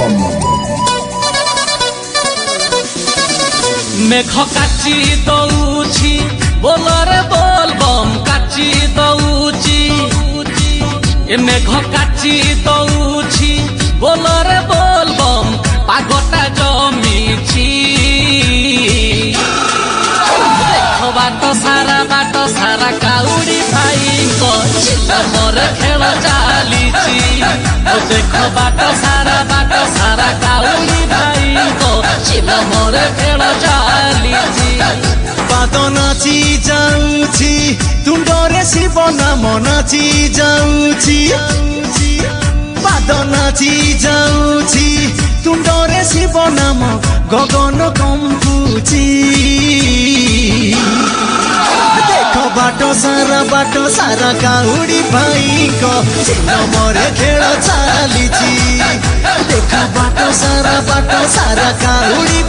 gmail.com मेघ काची दौची बोलरे बोलबम काची दौची मेघ काची दौची बोलरे बोलबम पागटा जमीची बाट सारा काउडी भाई मोर खेल चालीची देख बाट सारा काउडी भाई मोर खेल चालीची पाद नाची जाऊची तुंडरे शिव नाम नाची जाऊची पाद नाची जाऊची तुंडरे शिव नाम गगन कंपुची देख बाट सारा काउडी भाई को मोरे खेल चालीची देख बाट सारा काउडी